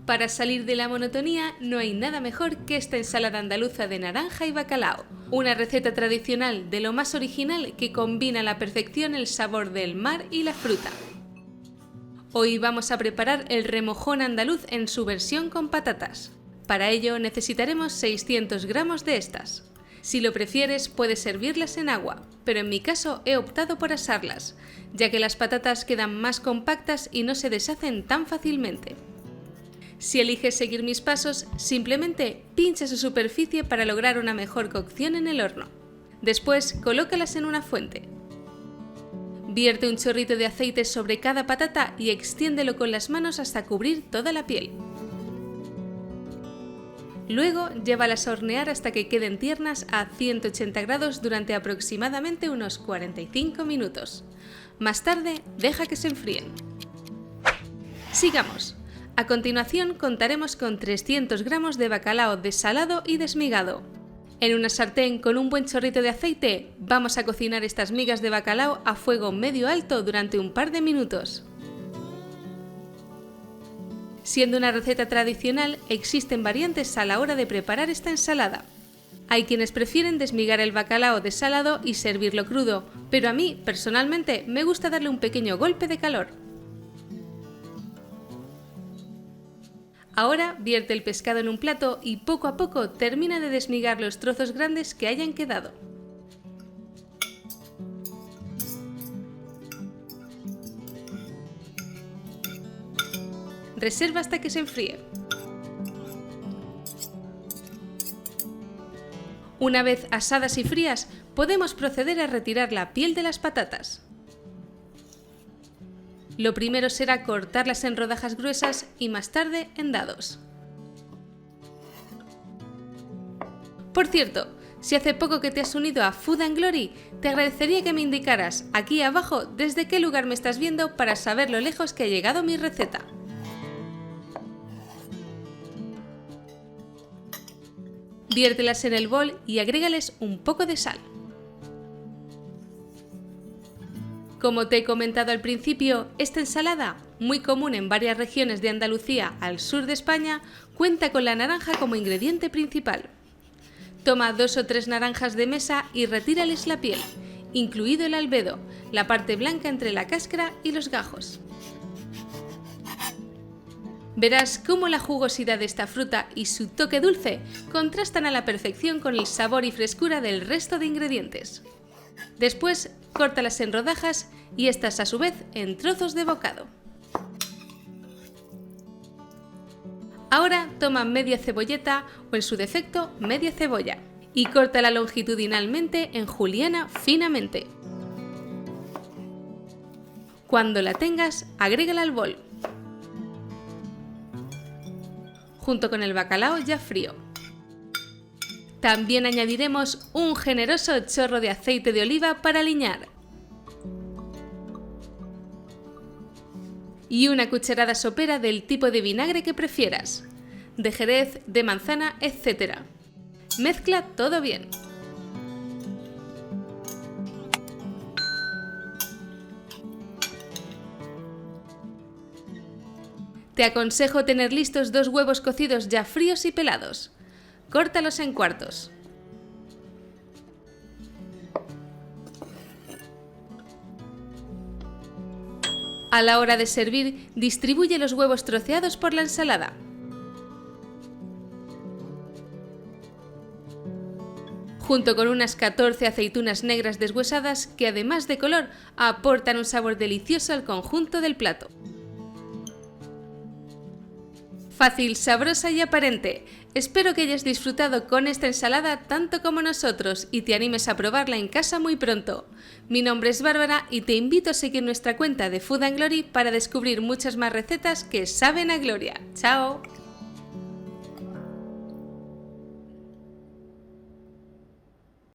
Para salir de la monotonía no hay nada mejor que esta ensalada andaluza de naranja y bacalao, una receta tradicional de lo más original que combina a la perfección el sabor del mar y la fruta. Hoy vamos a preparar el remojón andaluz en su versión con patatas. Para ello necesitaremos 600 gramos de estas. Si lo prefieres puedes servirlas en agua, pero en mi caso he optado por asarlas, ya que las patatas quedan más compactas y no se deshacen tan fácilmente. Si eliges seguir mis pasos, simplemente pincha su superficie para lograr una mejor cocción en el horno. Después, colócalas en una fuente. Vierte un chorrito de aceite sobre cada patata y extiéndelo con las manos hasta cubrir toda la piel. Luego, llévalas a hornear hasta que queden tiernas a 180 grados durante aproximadamente unos 45 minutos. Más tarde, deja que se enfríen. Sigamos. A continuación contaremos con 300 gramos de bacalao desalado y desmigado. En una sartén con un buen chorrito de aceite vamos a cocinar estas migas de bacalao a fuego medio-alto durante un par de minutos. Siendo una receta tradicional, existen variantes a la hora de preparar esta ensalada. Hay quienes prefieren desmigar el bacalao desalado y servirlo crudo, pero a mí, personalmente, me gusta darle un pequeño golpe de calor. Ahora vierte el pescado en un plato y poco a poco termina de desmigar los trozos grandes que hayan quedado. Reserva hasta que se enfríe. Una vez asadas y frías, podemos proceder a retirar la piel de las patatas. Lo primero será cortarlas en rodajas gruesas y más tarde en dados. Por cierto, si hace poco que te has unido a Food and Glory, te agradecería que me indicaras aquí abajo desde qué lugar me estás viendo para saber lo lejos que ha llegado mi receta. Viértelas en el bol y agrégales un poco de sal. Como te he comentado al principio, esta ensalada, muy común en varias regiones de Andalucía al sur de España, cuenta con la naranja como ingrediente principal. Toma 2 o 3 naranjas de mesa y retírales la piel, incluido el albedo, la parte blanca entre la cáscara y los gajos. Verás cómo la jugosidad de esta fruta y su toque dulce contrastan a la perfección con el sabor y frescura del resto de ingredientes. Después, córtalas en rodajas y estas a su vez en trozos de bocado. Ahora toma media cebolleta o en su defecto media cebolla y córtala longitudinalmente en juliana finamente. Cuando la tengas, agrégala al bol, junto con el bacalao ya frío. También añadiremos un generoso chorro de aceite de oliva para aliñar y una cucharada sopera del tipo de vinagre que prefieras, de jerez, de manzana, etc. Mezcla todo bien. Te aconsejo tener listos 2 huevos cocidos ya fríos y pelados. Córtalos en cuartos. A la hora de servir, distribuye los huevos troceados por la ensalada. Junto con unas 14 aceitunas negras deshuesadas que además de color aportan un sabor delicioso al conjunto del plato. Fácil, sabrosa y aparente. Espero que hayas disfrutado con esta ensalada tanto como nosotros y te animes a probarla en casa muy pronto. Mi nombre es Bárbara y te invito a seguir nuestra cuenta de Food and Glory para descubrir muchas más recetas que saben a gloria. ¡Chao!